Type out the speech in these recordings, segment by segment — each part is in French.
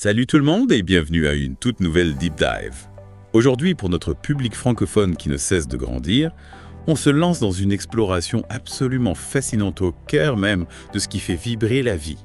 Salut tout le monde et bienvenue à une toute nouvelle Deep Dive. Aujourd'hui, pour notre public francophone qui ne cesse de grandir, on se lance dans une exploration absolument fascinante au cœur même de ce qui fait vibrer la vie,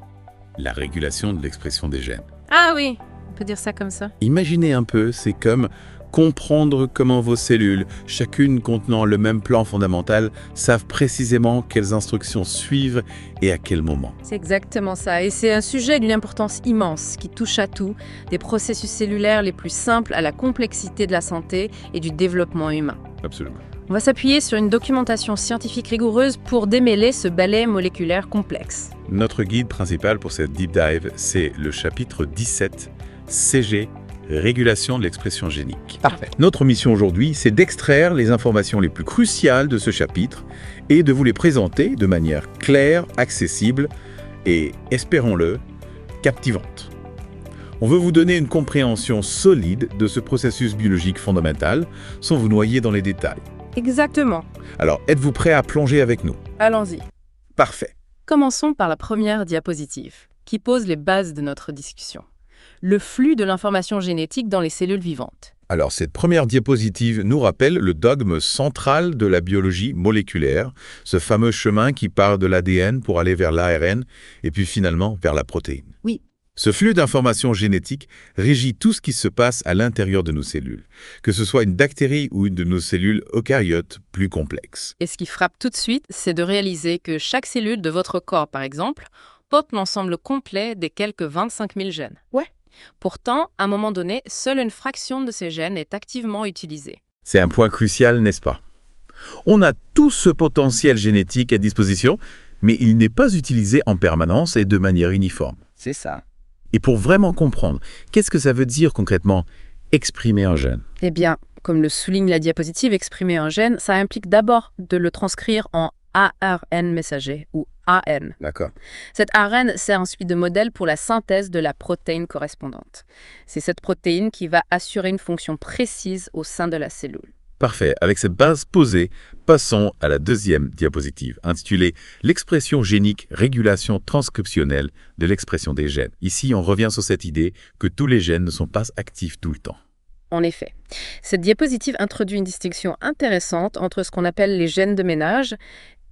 la régulation de l'expression des gènes. Ah oui, on peut dire ça comme ça. Imaginez un peu, c'est comme comprendre comment vos cellules, chacune contenant le même plan fondamental, savent précisément quelles instructions suivre et à quel moment. C'est exactement ça. Et c'est un sujet d'une importance immense qui touche à tout, des processus cellulaires les plus simples à la complexité de la santé et du développement humain. Absolument. On va s'appuyer sur une documentation scientifique rigoureuse pour démêler ce balai moléculaire complexe. Notre guide principal pour cette Deep Dive, c'est le chapitre 17, CG, régulation de l'expression génique. Parfait. Notre mission aujourd'hui, c'est d'extraire les informations les plus cruciales de ce chapitre et de vous les présenter de manière claire, accessible et, espérons-le, captivante. On veut vous donner une compréhension solide de ce processus biologique fondamental sans vous noyer dans les détails. Exactement. Alors, êtes-vous prêts à plonger avec nous? Allons-y. Parfait. Commençons par la première diapositive, qui pose les bases de notre discussion. Le flux de l'information génétique dans les cellules vivantes. Alors, cette première diapositive nous rappelle le dogme central de la biologie moléculaire, ce fameux chemin qui part de l'ADN pour aller vers l'ARN et puis finalement vers la protéine. Oui. Ce flux d'informations génétiques régit tout ce qui se passe à l'intérieur de nos cellules, que ce soit une bactérie ou une de nos cellules eucaryotes plus complexes. Et ce qui frappe tout de suite, c'est de réaliser que chaque cellule de votre corps, par exemple, porte l'ensemble complet des quelques 25 000 gènes. Ouais. Pourtant, à un moment donné, seule une fraction de ces gènes est activement utilisée. C'est un point crucial, n'est-ce pas? On a tout ce potentiel génétique à disposition, mais il n'est pas utilisé en permanence et de manière uniforme. C'est ça. Et pour vraiment comprendre, qu'est-ce que ça veut dire concrètement exprimer un gène? Eh bien, comme le souligne la diapositive, exprimer un gène, ça implique d'abord de le transcrire en ARN messager ou AN. D'accord. Cette ARN sert ensuite de modèle pour la synthèse de la protéine correspondante. C'est cette protéine qui va assurer une fonction précise au sein de la cellule. Parfait. Avec cette base posée, passons à la deuxième diapositive, intitulée « L'expression génique, régulation transcriptionnelle de l'expression des gènes ». Ici, on revient sur cette idée que tous les gènes ne sont pas actifs tout le temps. En effet, cette diapositive introduit une distinction intéressante entre ce qu'on appelle les gènes de ménage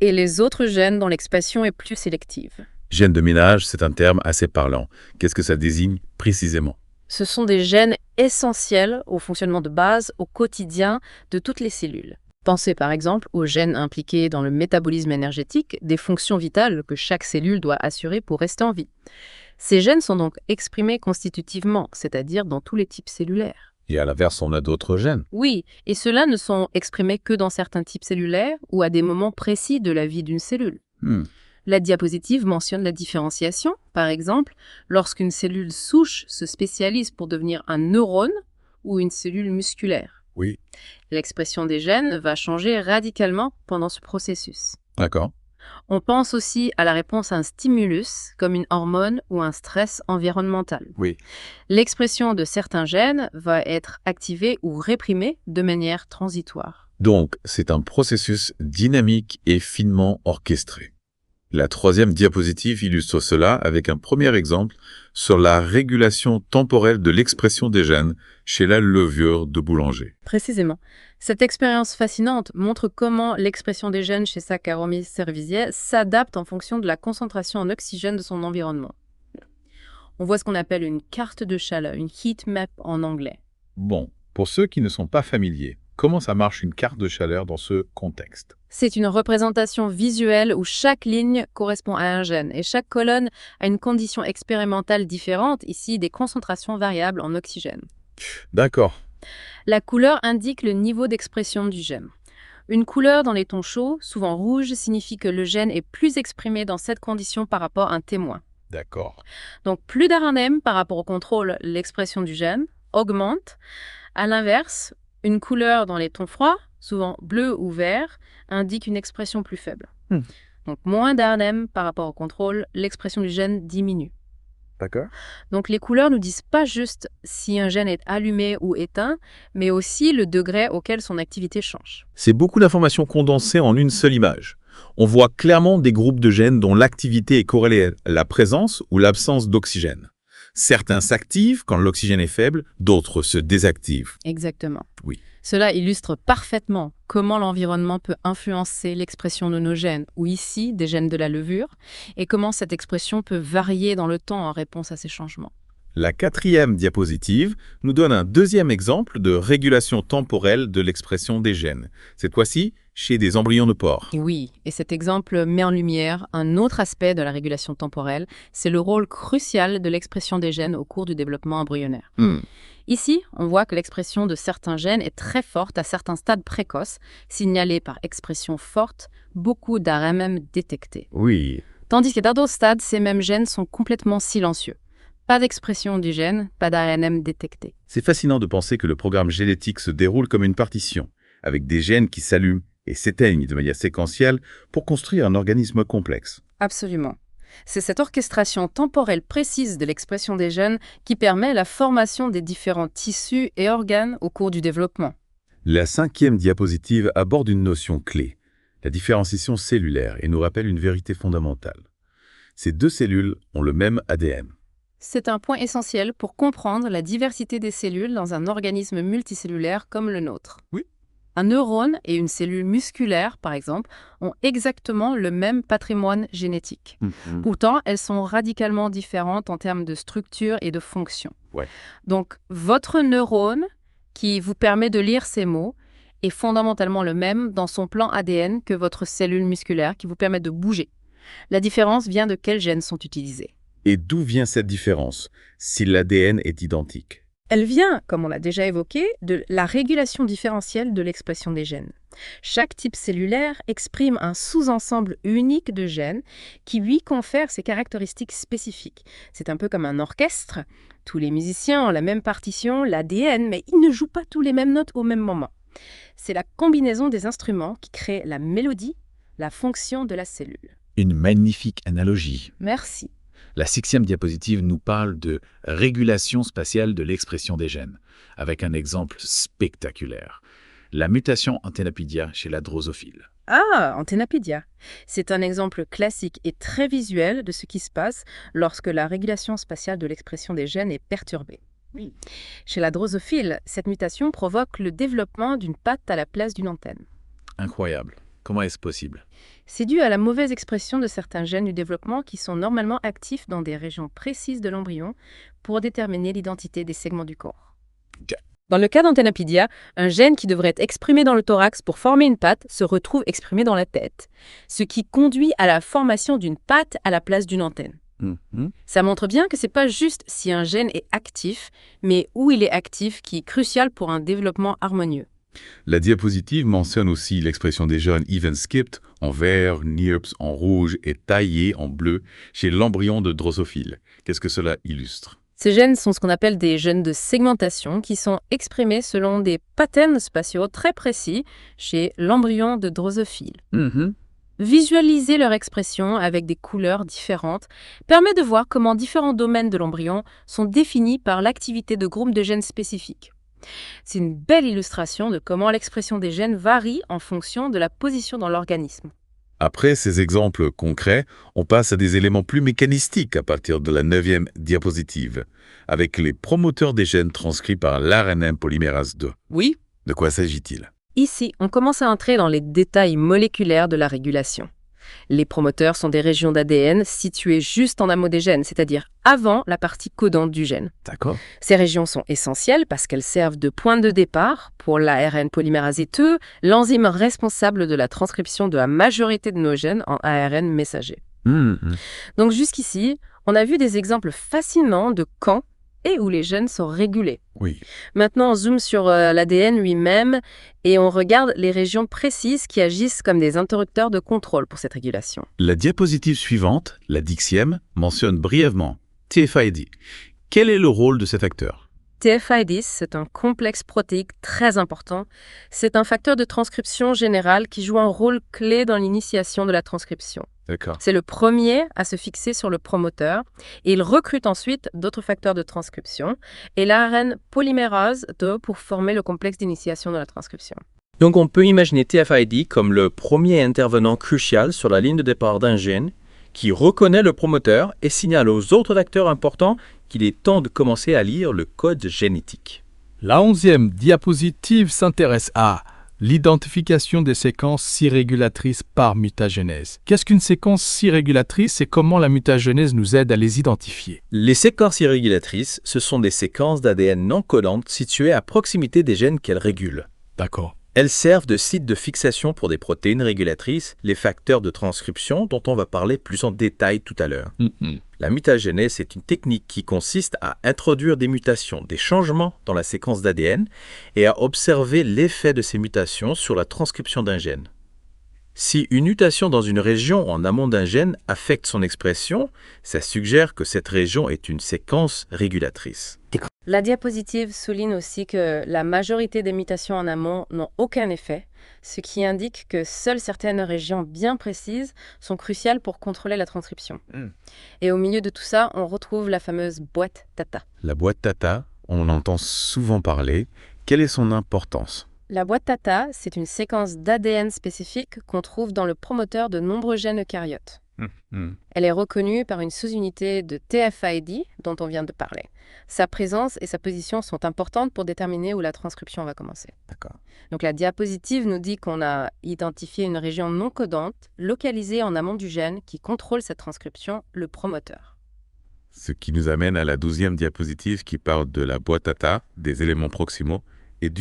et les autres gènes dont l'expression est plus sélective. Gènes de ménage, c'est un terme assez parlant. Qu'est-ce que ça désigne précisément? Ce sont des gènes essentiels au fonctionnement de base au quotidien de toutes les cellules. Pensez par exemple aux gènes impliqués dans le métabolisme énergétique, des fonctions vitales que chaque cellule doit assurer pour rester en vie. Ces gènes sont donc exprimés constitutivement, c'est-à-dire dans tous les types cellulaires. Et à l'inverse, on a d'autres gènes. Oui, et ceux-là ne sont exprimés que dans certains types cellulaires ou à des moments précis de la vie d'une cellule. La diapositive mentionne la différenciation. Par exemple, lorsqu'une cellule souche se spécialise pour devenir un neurone ou une cellule musculaire. Oui. L'expression des gènes va changer radicalement pendant ce processus. D'accord. On pense aussi à la réponse à un stimulus, comme une hormone ou un stress environnemental. Oui. L'expression de certains gènes va être activée ou réprimée de manière transitoire. Donc, c'est un processus dynamique et finement orchestré. La troisième diapositive illustre cela avec un premier exemple sur la régulation temporelle de l'expression des gènes chez la levure de boulanger. Précisément. Cette expérience fascinante montre comment l'expression des gènes chez Saccharomyces cerevisiae s'adapte en fonction de la concentration en oxygène de son environnement. On voit ce qu'on appelle une carte de chaleur, une heat map en anglais. Bon, pour ceux qui ne sont pas familiers, comment ça marche une carte de chaleur dans ce contexte? C'est une représentation visuelle où chaque ligne correspond à un gène et chaque colonne a une condition expérimentale différente, ici des concentrations variables en oxygène. D'accord. La couleur indique le niveau d'expression du gène. Une couleur dans les tons chauds, souvent rouge, signifie que le gène est plus exprimé dans cette condition par rapport à un témoin. D'accord. Donc plus d'RNM par rapport au contrôle, l'expression du gène augmente. À l'inverse, une couleur dans les tons froids, souvent bleu ou vert, indique une expression plus faible. Donc moins d'RNM par rapport au contrôle, l'expression du gène diminue. D'accord. Donc les couleurs nous disent pas juste si un gène est allumé ou éteint, mais aussi le degré auquel son activité change. C'est beaucoup d'informations condensées en une seule image. On voit clairement des groupes de gènes dont l'activité est corrélée à la présence ou l'absence d'oxygène. Certains s'activent quand l'oxygène est faible, d'autres se désactivent. Exactement. Oui. Cela illustre parfaitement comment l'environnement peut influencer l'expression de nos gènes, ou ici des gènes de la levure, et comment cette expression peut varier dans le temps en réponse à ces changements. La 4e diapositive nous donne un deuxième exemple de régulation temporelle de l'expression des gènes, cette fois-ci chez des embryons de porc. Oui, et cet exemple met en lumière un autre aspect de la régulation temporelle, c'est le rôle crucial de l'expression des gènes au cours du développement embryonnaire. Ici, on voit que l'expression de certains gènes est très forte à certains stades précoces, signalés par expression forte, beaucoup d'ARNM détectés. Oui. Tandis qu'à d'autres stades, ces mêmes gènes sont complètement silencieux. Pas d'expression du gène, pas d'ARNM détecté. C'est fascinant de penser que le programme génétique se déroule comme une partition, avec des gènes qui s'allument et s'éteignent de manière séquentielle pour construire un organisme complexe. Absolument. C'est cette orchestration temporelle précise de l'expression des gènes qui permet la formation des différents tissus et organes au cours du développement. La 5e diapositive aborde une notion clé, la différenciation cellulaire, et nous rappelle une vérité fondamentale. Ces deux cellules ont le même ADN. C'est un point essentiel pour comprendre la diversité des cellules dans un organisme multicellulaire comme le nôtre. Oui. Un neurone et une cellule musculaire, par exemple, ont exactement le même patrimoine génétique. Pourtant, elles sont radicalement différentes en termes de structure et de fonction. Ouais. Donc, votre neurone, qui vous permet de lire ces mots, est fondamentalement le même dans son plan ADN que votre cellule musculaire qui vous permet de bouger. La différence vient de quels gènes sont utilisés. Et d'où vient cette différence, si l'ADN est identique? Elle vient, comme on l'a déjà évoqué, de la régulation différentielle de l'expression des gènes. Chaque type cellulaire exprime un sous-ensemble unique de gènes qui lui confère ses caractéristiques spécifiques. C'est un peu comme un orchestre. Tous les musiciens ont la même partition, l'ADN, mais ils ne jouent pas tous les mêmes notes au même moment. C'est la combinaison des instruments qui crée la mélodie, la fonction de la cellule. Une magnifique analogie. Merci. La 6e diapositive nous parle de régulation spatiale de l'expression des gènes, avec un exemple spectaculaire. La mutation Antennapidia chez la drosophile. Ah, Antennapidia. C'est un exemple classique et très visuel de ce qui se passe lorsque la régulation spatiale de l'expression des gènes est perturbée. Oui. Chez la drosophile, cette mutation provoque le développement d'une patte à la place d'une antenne. Incroyable. Comment est-ce possible? C'est dû à la mauvaise expression de certains gènes du développement qui sont normalement actifs dans des régions précises de l'embryon pour déterminer l'identité des segments du corps. Dans le cas d'Antennapidia, un gène qui devrait être exprimé dans le thorax pour former une patte se retrouve exprimé dans la tête, ce qui conduit à la formation d'une patte à la place d'une antenne. Ça montre bien que ce n'est pas juste si un gène est actif, mais où il est actif qui est crucial pour un développement harmonieux. La diapositive mentionne aussi l'expression des gènes even skipped en vert, NIRPs en rouge et taillé en bleu chez l'embryon de drosophile. Qu'est-ce que cela illustre? Ces gènes sont ce qu'on appelle des gènes de segmentation qui sont exprimés selon des patterns spatiaux très précis chez l'embryon de drosophile. Visualiser leur expression avec des couleurs différentes permet de voir comment différents domaines de l'embryon sont définis par l'activité de groupes de gènes spécifiques. C'est une belle illustration de comment l'expression des gènes varie en fonction de la position dans l'organisme. Après ces exemples concrets, on passe à des éléments plus mécanistiques à partir de la 9e diapositive, avec les promoteurs des gènes transcrits par l'ARNM polymérase 2. Oui. De quoi s'agit-il? Ici, on commence à entrer dans les détails moléculaires de la régulation. Les promoteurs sont des régions d'ADN situées juste en amont des gènes, c'est-à-dire avant la partie codante du gène. D'accord. Ces régions sont essentielles parce qu'elles servent de point de départ pour l'ARN polymérase 2, l'enzyme responsable de la transcription de la majorité de nos gènes en ARN messager. Donc jusqu'ici, on a vu des exemples fascinants de quand et où les gènes sont régulés. Oui. Maintenant, on zoome sur l'ADN lui-même et on regarde les régions précises qui agissent comme des interrupteurs de contrôle pour cette régulation. La diapositive suivante, la 10e, mentionne brièvement TFID. Quel est le rôle de cet acteur? TFID, c'est un complexe protéique très important. C'est un facteur de transcription général qui joue un rôle clé dans l'initiation de la transcription. D'accord. C'est le premier à se fixer sur le promoteur et il recrute ensuite d'autres facteurs de transcription et l'ARN polymérase 2 pour former le complexe d'initiation de la transcription. Donc on peut imaginer TFID comme le premier intervenant crucial sur la ligne de départ d'un gène qui reconnaît le promoteur et signale aux autres acteurs importants qu'il est temps de commencer à lire le code génétique. La 11e diapositive s'intéresse à l'identification des séquences cis-régulatrices par mutagénèse. Qu'est-ce qu'une séquence cis-régulatrice et comment la mutagénèse nous aide à les identifier? Les séquences irrégulatrices, ce sont des séquences d'ADN non codantes situées à proximité des gènes qu'elles régulent. D'accord. Elles servent de site de fixation pour des protéines régulatrices, les facteurs de transcription dont on va parler plus en détail tout à l'heure. La mutagénèse est une technique qui consiste à introduire des mutations, des changements dans la séquence d'ADN et à observer l'effet de ces mutations sur la transcription d'un gène. Si une mutation dans une région en amont d'un gène affecte son expression, ça suggère que cette région est une séquence régulatrice. La diapositive souligne aussi que la majorité des mutations en amont n'ont aucun effet, ce qui indique que seules certaines régions bien précises sont cruciales pour contrôler la transcription. Et au milieu de tout ça, on retrouve la fameuse boîte Tata. La boîte Tata, on en entend souvent parler. Quelle est son importance? La boîte Tata, c'est une séquence d'ADN spécifique qu'on trouve dans le promoteur de nombreux gènes eucaryotes. Elle est reconnue par une sous-unité de TFID dont on vient de parler. Sa présence et sa position sont importantes pour déterminer où la transcription va commencer. D'accord. Donc la diapositive nous dit qu'on a identifié une région non codante localisée en amont du gène qui contrôle cette transcription, le promoteur. Ce qui nous amène à la 12e diapositive qui parle de la boîte Tata, des éléments proximaux et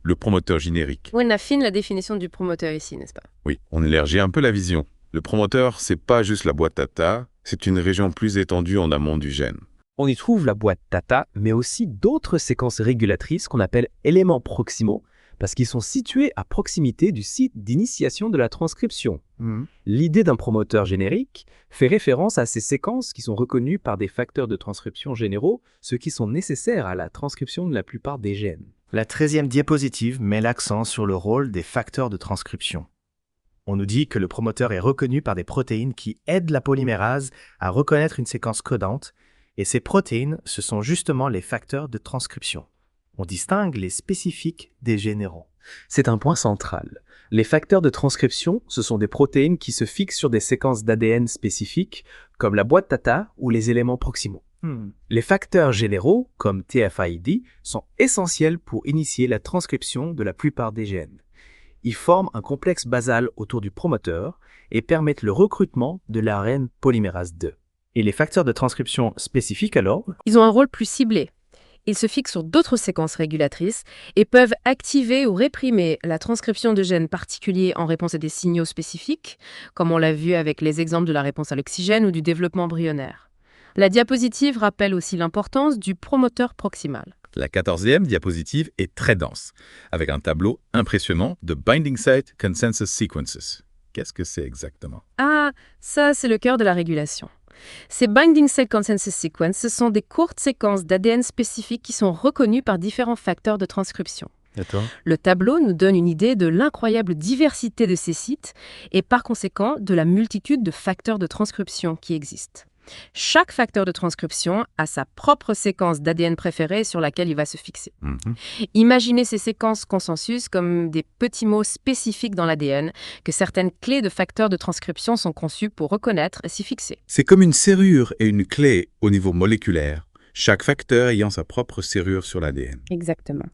le promoteur générique. On affine la définition du promoteur ici, n'est-ce pas? Oui, on élargit un peu la vision. Le promoteur, c'est pas juste la boîte Tata, c'est une région plus étendue en amont du gène. On y trouve la boîte Tata, mais aussi d'autres séquences régulatrices qu'on appelle éléments proximaux, parce qu'ils sont situés à proximité du site d'initiation de la transcription. L'idée d'un promoteur générique fait référence à ces séquences qui sont reconnues par des facteurs de transcription généraux, ceux qui sont nécessaires à la transcription de la plupart des gènes. La 13e diapositive met l'accent sur le rôle des facteurs de transcription. On nous dit que le promoteur est reconnu par des protéines qui aident la polymérase à reconnaître une séquence codante, et ces protéines, ce sont justement les facteurs de transcription. On distingue les spécifiques des généraux. C'est un point central. Les facteurs de transcription, ce sont des protéines qui se fixent sur des séquences d'ADN spécifiques, comme la boîte Tata ou les éléments proximaux. Les facteurs généraux, comme TFID, sont essentiels pour initier la transcription de la plupart des gènes. Ils forment un complexe basal autour du promoteur et permettent le recrutement de l'ARN polymérase 2. Et les facteurs de transcription spécifiques alors? Ils ont un rôle plus ciblé. Ils se fixent sur d'autres séquences régulatrices et peuvent activer ou réprimer la transcription de gènes particuliers en réponse à des signaux spécifiques, comme on l'a vu avec les exemples de la réponse à l'oxygène ou du développement embryonnaire. La diapositive rappelle aussi l'importance du promoteur proximal. La 14e diapositive est très dense, avec un tableau impressionnant de Binding Site Consensus Sequences. Qu'est-ce que c'est exactement? Ah, ça c'est le cœur de la régulation. Ces Binding Site Consensus Sequences, ce sont des courtes séquences d'ADN spécifiques qui sont reconnues par différents facteurs de transcription. D'accord. Le tableau nous donne une idée de l'incroyable diversité de ces sites et par conséquent de la multitude de facteurs de transcription qui existent. Chaque facteur de transcription a sa propre séquence d'ADN préférée sur laquelle il va se fixer. Imaginez ces séquences consensus comme des petits mots spécifiques dans l'ADN que certaines clés de facteurs de transcription sont conçues pour reconnaître et s'y fixer. C'est comme une serrure et une clé au niveau moléculaire, chaque facteur ayant sa propre serrure sur l'ADN. Exactement.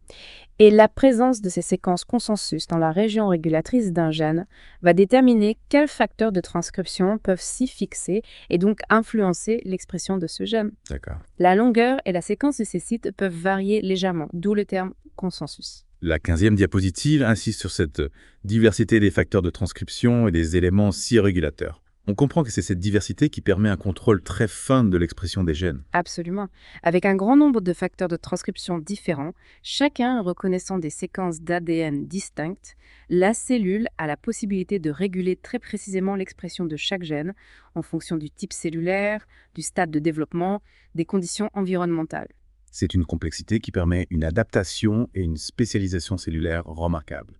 Et la présence de ces séquences consensus dans la région régulatrice d'un gène va déterminer quels facteurs de transcription peuvent s'y fixer et donc influencer l'expression de ce gène. D'accord. La longueur et la séquence de ces sites peuvent varier légèrement, d'où le terme consensus. La 15e diapositive insiste sur cette diversité des facteurs de transcription et des éléments cis-régulateurs. On comprend que c'est cette diversité qui permet un contrôle très fin de l'expression des gènes. Absolument. Avec un grand nombre de facteurs de transcription différents, chacun reconnaissant des séquences d'ADN distinctes, la cellule a la possibilité de réguler très précisément l'expression de chaque gène en fonction du type cellulaire, du stade de développement, des conditions environnementales. C'est une complexité qui permet une adaptation et une spécialisation cellulaire remarquables.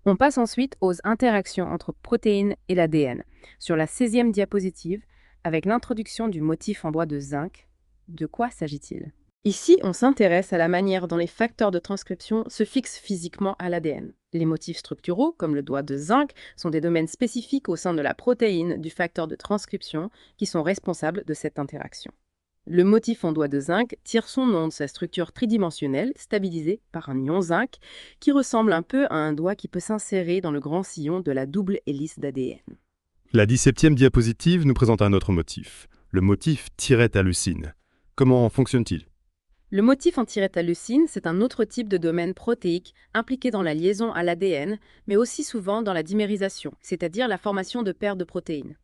On passe ensuite aux interactions entre protéines et l'ADN. Sur la 16e diapositive, avec l'introduction du motif en bois de zinc, de quoi s'agit-il? Ici, on s'intéresse à la manière dont les facteurs de transcription se fixent physiquement à l'ADN. Les motifs structuraux, comme le doigt de zinc, sont des domaines spécifiques au sein de la protéine du facteur de transcription qui sont responsables de cette interaction. Le motif en doigt de zinc tire son nom de sa structure tridimensionnelle, stabilisée par un ion zinc, qui ressemble un peu à un doigt qui peut s'insérer dans le grand sillon de la double hélice d'ADN. La 17e diapositive nous présente un autre motif, le motif tyrette-hallucine. Comment fonctionne-t-il? Le motif en tyrette-hallucine, c'est un autre type de domaine protéique impliqué dans la liaison à l'ADN, mais aussi souvent dans la dimérisation, c'est-à-dire la formation de paires de protéines.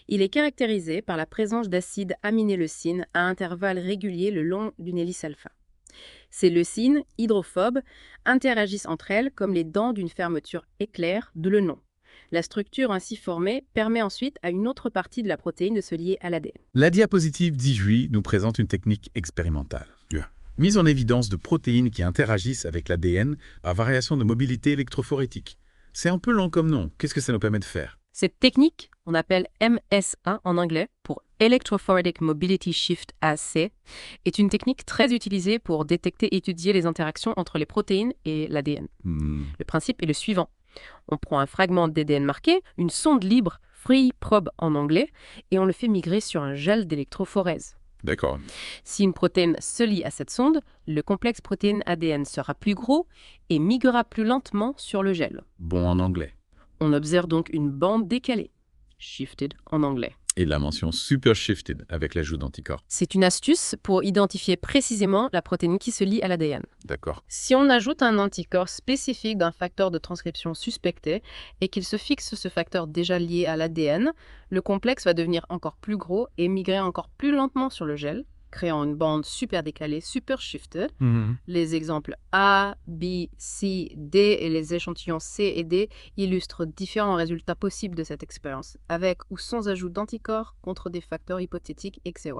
Il est caractérisé par la présence d'acides aminéleucines à intervalles réguliers le long d'une hélice alpha. Ces leucines, hydrophobes, interagissent entre elles comme les dents d'une fermeture éclair, d'où le nom. La structure ainsi formée permet ensuite à une autre partie de la protéine de se lier à l'ADN. La diapositive 18 nous présente une technique expérimentale. Mise en évidence de protéines qui interagissent avec l'ADN par variation de mobilité électrophorétique. C'est un peu long comme nom. Qu'est-ce que ça nous permet de faire? Cette technique, on appelle MSA en anglais pour Electrophoretic Mobility Shift AC, est une technique très utilisée pour détecter et étudier les interactions entre les protéines et l'ADN. Le principe est le suivant. On prend un fragment d'ADN marqué, une sonde libre, free probe en anglais, et on le fait migrer sur un gel d'électrophorèse. D'accord. Si une protéine se lie à cette sonde, le complexe protéine-ADN sera plus gros et migrera plus lentement sur le gel. Bon en anglais. On observe donc une bande décalée, shifted en anglais. Et la mention super shifted avec l'ajout d'anticorps. C'est une astuce pour identifier précisément la protéine qui se lie à l'ADN. D'accord. Si on ajoute un anticorps spécifique d'un facteur de transcription suspecté et qu'il se fixe ce facteur déjà lié à l'ADN, le complexe va devenir encore plus gros et migrer encore plus lentement sur le gel, créant une bande super décalée, super shifted. Les exemples A, B, C, D et les échantillons C et D illustrent différents résultats possibles de cette expérience, avec ou sans ajout d'anticorps contre des facteurs hypothétiques X et Y.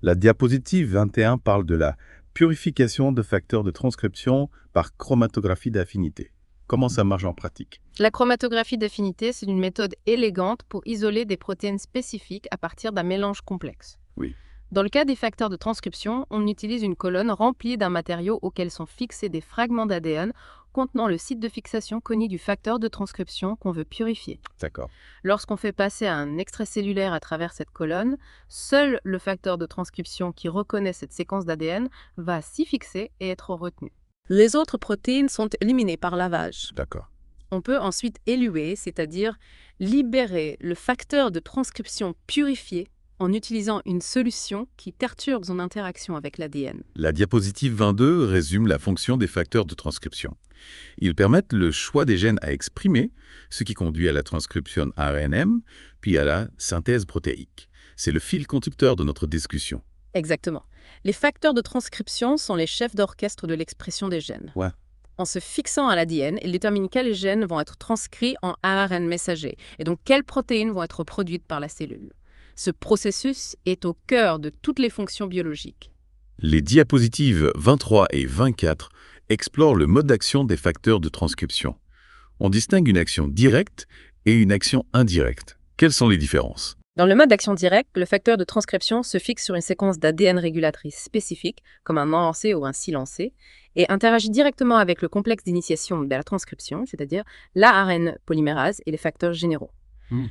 La diapositive 21 parle de la purification de facteurs de transcription par chromatographie d'affinité. Comment ça marche en pratique? La chromatographie d'affinité, c'est une méthode élégante pour isoler des protéines spécifiques à partir d'un mélange complexe. Oui. Dans le cas des facteurs de transcription, on utilise une colonne remplie d'un matériau auquel sont fixés des fragments d'ADN contenant le site de fixation connu du facteur de transcription qu'on veut purifier. D'accord. Lorsqu'on fait passer un extrait cellulaire à travers cette colonne, seul le facteur de transcription qui reconnaît cette séquence d'ADN va s'y fixer et être retenu. Les autres protéines sont éliminées par lavage. D'accord. On peut ensuite éluer, c'est-à-dire libérer le facteur de transcription purifié en utilisant une solution qui perturbe son interaction avec l'ADN. La diapositive 22 résume la fonction des facteurs de transcription. Ils permettent le choix des gènes à exprimer, ce qui conduit à la transcription ARNM, puis à la synthèse protéique. C'est le fil conducteur de notre discussion. Exactement. Les facteurs de transcription sont les chefs d'orchestre de l'expression des gènes. Ouais. En se fixant à l'ADN, ils déterminent quels gènes vont être transcrits en ARN messager, et donc quelles protéines vont être produites par la cellule. Ce processus est au cœur de toutes les fonctions biologiques. Les diapositives 23 et 24 explorent le mode d'action des facteurs de transcription. On distingue une action directe et une action indirecte. Quelles sont les différences? Dans le mode d'action direct, le facteur de transcription se fixe sur une séquence d'ADN régulatrice spécifique, comme un non-lancé ou un si-lancé, et interagit directement avec le complexe d'initiation de la transcription, c'est-à-dire l'ARN polymérase et les facteurs généraux.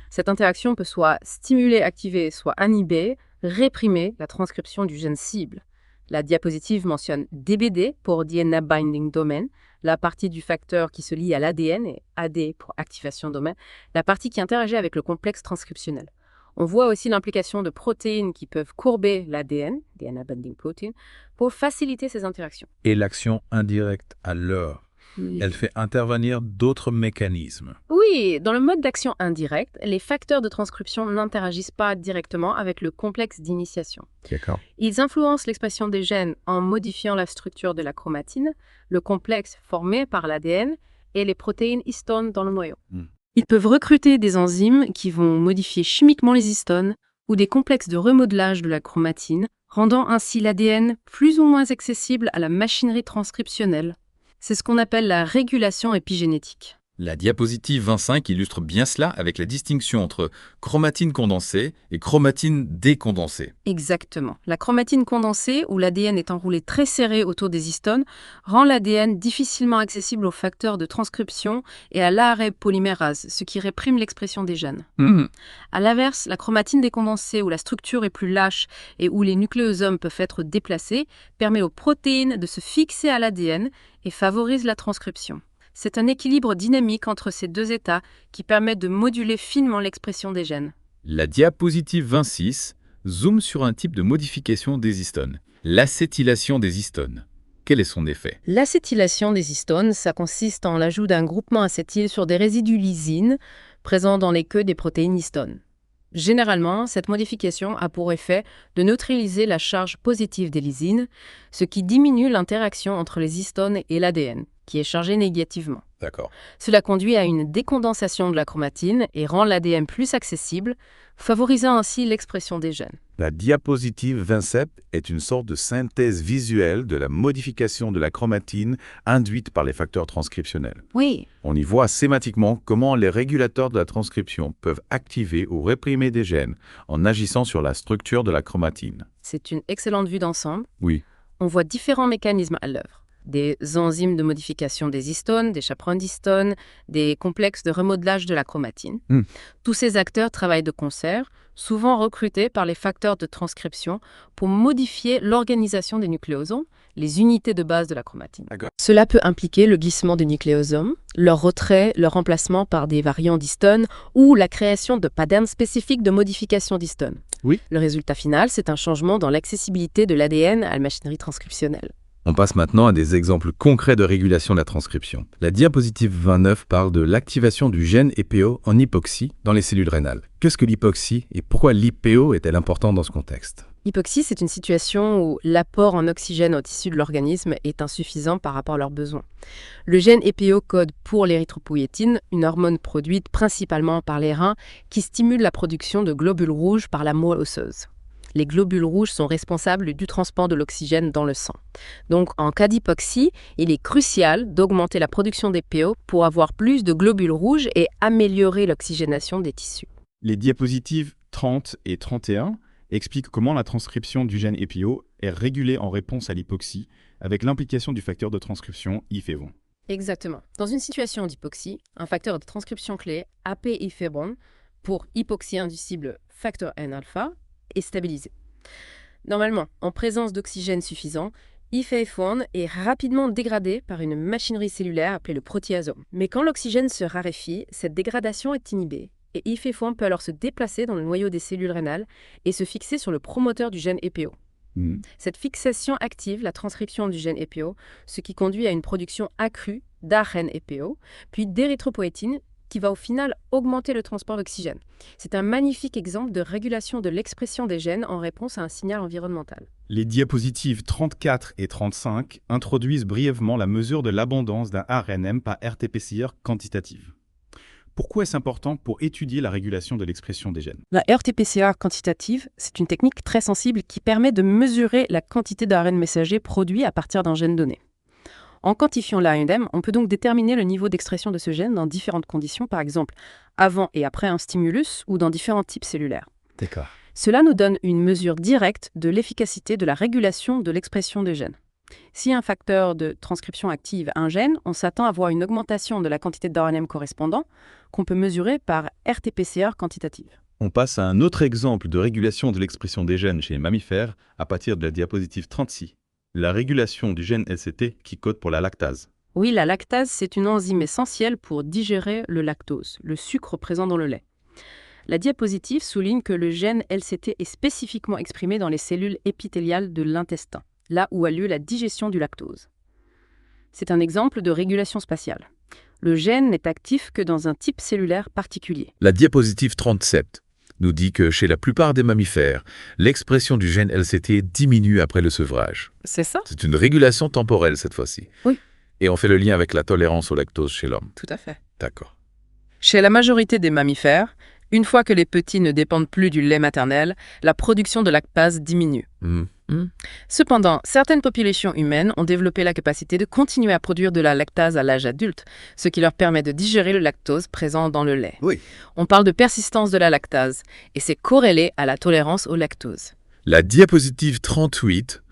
Cette interaction peut soit stimuler, activer, soit inhiber, réprimer la transcription du gène cible. La diapositive mentionne DBD pour DNA Binding Domain, la partie du facteur qui se lie à l'ADN, et AD pour activation domaine, la partie qui interagit avec le complexe transcriptionnel. On voit aussi l'implication de protéines qui peuvent courber l'ADN, DNA Binding Protein, pour faciliter ces interactions. Et l'action indirecte à l'heure, elle fait intervenir d'autres mécanismes. Oui, dans le mode d'action indirect, les facteurs de transcription n'interagissent pas directement avec le complexe d'initiation. D'accord. Ils influencent l'expression des gènes en modifiant la structure de la chromatine, le complexe formé par l'ADN et les protéines histones dans le noyau. Ils peuvent recruter des enzymes qui vont modifier chimiquement les histones ou des complexes de remodelage de la chromatine, rendant ainsi l'ADN plus ou moins accessible à la machinerie transcriptionnelle. C'est ce qu'on appelle la régulation épigénétique. La diapositive 25 illustre bien cela avec la distinction entre chromatine condensée et chromatine décondensée. Exactement. La chromatine condensée, où l'ADN est enroulé très serré autour des histones, rend l'ADN difficilement accessible aux facteurs de transcription et à l'ARN polymérase, ce qui réprime l'expression des gènes. À l'inverse, la chromatine décondensée, où la structure est plus lâche et où les nucléosomes peuvent être déplacés, permet aux protéines de se fixer à l'ADN et favorise la transcription. C'est un équilibre dynamique entre ces deux états qui permet de moduler finement l'expression des gènes. La diapositive 26 zoome sur un type de modification des histones, l'acétylation des histones. Quel est son effet? L'acétylation des histones, ça consiste en l'ajout d'un groupement acétyl sur des résidus lysine présents dans les queues des protéines histones. Généralement, cette modification a pour effet de neutraliser la charge positive des lysines, ce qui diminue l'interaction entre les histones et l'ADN, qui est chargé négativement. D'accord. Cela conduit à une décondensation de la chromatine et rend l'ADN plus accessible, favorisant ainsi l'expression des gènes. La diapositive 27 est une sorte de synthèse visuelle de la modification de la chromatine induite par les facteurs transcriptionnels. Oui, On y voit schématiquement comment les régulateurs de la transcription peuvent activer ou réprimer des gènes en agissant sur la structure de la chromatine. c'est une excellente vue d'ensemble. Oui. On voit différents mécanismes à l'œuvre. Des enzymes de modification des histones, des chaperones d'histones, des complexes de remodelage de la chromatine. Tous ces acteurs travaillent de concert, souvent recrutés par les facteurs de transcription pour modifier l'organisation des nucléosomes, les unités de base de la chromatine. D'accord. Cela peut impliquer le glissement des nucléosomes, leur retrait, leur remplacement par des variants d'histones ou la création de patterns spécifiques de modification d'histones. Oui. Le résultat final, c'est un changement dans l'accessibilité de l'ADN à la machinerie transcriptionnelle. On passe maintenant à des exemples concrets de régulation de la transcription. La diapositive 29 parle de l'activation du gène EPO en hypoxie dans les cellules rénales. Qu'est-ce que l'hypoxie et pourquoi l'IPO est-elle importante dans ce contexte? Hypoxie, c'est une situation où l'apport en oxygène aux tissus de l'organisme est insuffisant par rapport à leurs besoins. Le gène EPO code pour l'érythropoïétine, une hormone produite principalement par les reins qui stimule la production de globules rouges par la moelle osseuse. Les globules rouges sont responsables du transport de l'oxygène dans le sang. Donc, en cas d'hypoxie, il est crucial d'augmenter la production d'EPO pour avoir plus de globules rouges et améliorer l'oxygénation des tissus. Les diapositives 30 et 31 expliquent comment la transcription du gène EPO est régulée en réponse à l'hypoxie, avec l'implication du facteur de transcription IFEVON. Exactement. Dans une situation d'hypoxie, un facteur de transcription clé, AP-IFEVON, pour hypoxie inducible facteur N-alpha, est stabilisé. Normalement, en présence d'oxygène suffisant, IFEVON est rapidement dégradé par une machinerie cellulaire appelée le protéasome. Mais quand l'oxygène se raréfie, cette dégradation est inhibée et IFEVON peut alors se déplacer dans le noyau des cellules rénales et se fixer sur le promoteur du gène EPO. Cette fixation active la transcription du gène EPO, ce qui conduit à une production accrue d'ARN EPO, puis d'érythropoïétine, qui va au final augmenter le transport d'oxygène. C'est un magnifique exemple de régulation de l'expression des gènes en réponse à un signal environnemental. Les diapositives 34 et 35 introduisent brièvement la mesure de l'abondance d'un ARNM par RT-PCR quantitative. Pourquoi est-ce important pour étudier la régulation de l'expression des gènes? La RT-PCR quantitative, c'est une technique très sensible qui permet de mesurer la quantité d'ARN messager produit à partir d'un gène donné. En quantifiant l'ARN, on peut donc déterminer le niveau d'expression de ce gène dans différentes conditions, par exemple avant et après un stimulus ou dans différents types cellulaires. D'accord. Cela nous donne une mesure directe de l'efficacité de la régulation de l'expression des gènes. Si un facteur de transcription active un gène, on s'attend à voir une augmentation de la quantité d'ARN correspondant qu'on peut mesurer par RT-PCR quantitative. On passe à un autre exemple de régulation de l'expression des gènes chez les mammifères à partir de la diapositive 36. La régulation du gène LCT qui code pour la lactase. Oui, la lactase, c'est une enzyme essentielle pour digérer le lactose, le sucre présent dans le lait. La diapositive souligne que le gène LCT est spécifiquement exprimé dans les cellules épithéliales de l'intestin, là où a lieu la digestion du lactose. C'est un exemple de régulation spatiale. Le gène n'est actif que dans un type cellulaire particulier. La diapositive 37 nous dit que chez la plupart des mammifères, l'expression du gène LCT diminue après le sevrage. C'est ça? C'est une régulation temporelle cette fois-ci. Oui. Et on fait le lien avec la tolérance au lactose chez l'homme. Tout à fait. D'accord. Chez la majorité des mammifères, une fois que les petits ne dépendent plus du lait maternel, la production de lactase diminue. Cependant, certaines populations humaines ont développé la capacité de continuer à produire de la lactase à l'âge adulte, ce qui leur permet de digérer le lactose présent dans le lait. Oui. On parle de persistance de la lactase, et c'est corrélé à la tolérance au lactose. La diapositive 38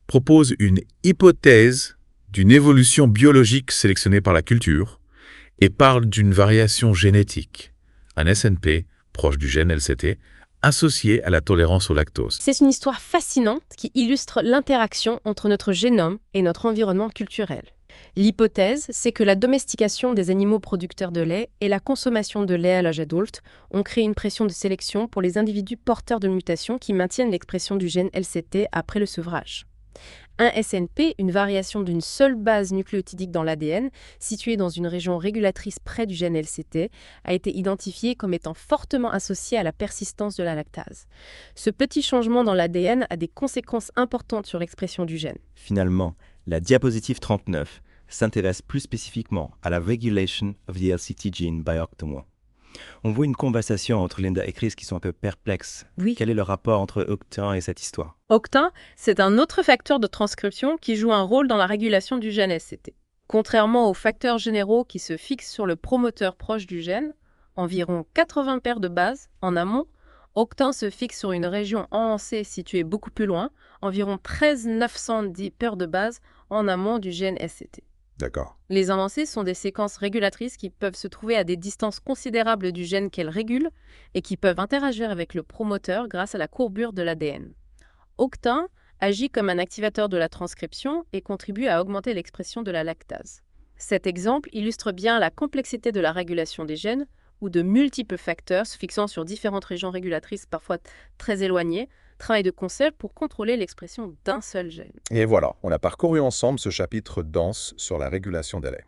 propose une hypothèse d'une évolution biologique sélectionnée par la culture et parle d'une variation génétique, un SNP proche du gène LCT, associé à la tolérance au lactose. C'est une histoire fascinante qui illustre l'interaction entre notre génome et notre environnement culturel. L'hypothèse, c'est que la domestication des animaux producteurs de lait et la consommation de lait à l'âge adulte ont créé une pression de sélection pour les individus porteurs de mutations qui maintiennent l'expression du gène LCT après le sevrage. Un SNP, une variation d'une seule base nucléotidique dans l'ADN, située dans une région régulatrice près du gène LCT, a été identifié comme étant fortement associé à la persistance de la lactase. Ce petit changement dans l'ADN a des conséquences importantes sur l'expression du gène. Finalement, la diapositive 39 s'intéresse plus spécifiquement à la regulation of the LCT gene by Octomore. On voit une conversation entre Linda et Chris qui sont un peu perplexes. Oui. Quel est le rapport entre Octin et cette histoire? Octin, c'est un autre facteur de transcription qui joue un rôle dans la régulation du gène SCT. Contrairement aux facteurs généraux qui se fixent sur le promoteur proche du gène, environ 80 paires de bases en amont, Octin se fixe sur une région enhancée située beaucoup plus loin, environ 13 910 paires de bases en amont du gène SCT. D'accord. Les avancées sont des séquences régulatrices qui peuvent se trouver à des distances considérables du gène qu'elles régulent et qui peuvent interagir avec le promoteur grâce à la courbure de l'ADN. Octin agit comme un activateur de la transcription et contribue à augmenter l'expression de la lactase. Cet exemple illustre bien la complexité de la régulation des gènes, où de multiples facteurs se fixant sur différentes régions régulatrices parfois très éloignées travaillent de concert pour contrôler l'expression d'un seul gène. Et voilà, on a parcouru ensemble ce chapitre dense sur la régulation des laits.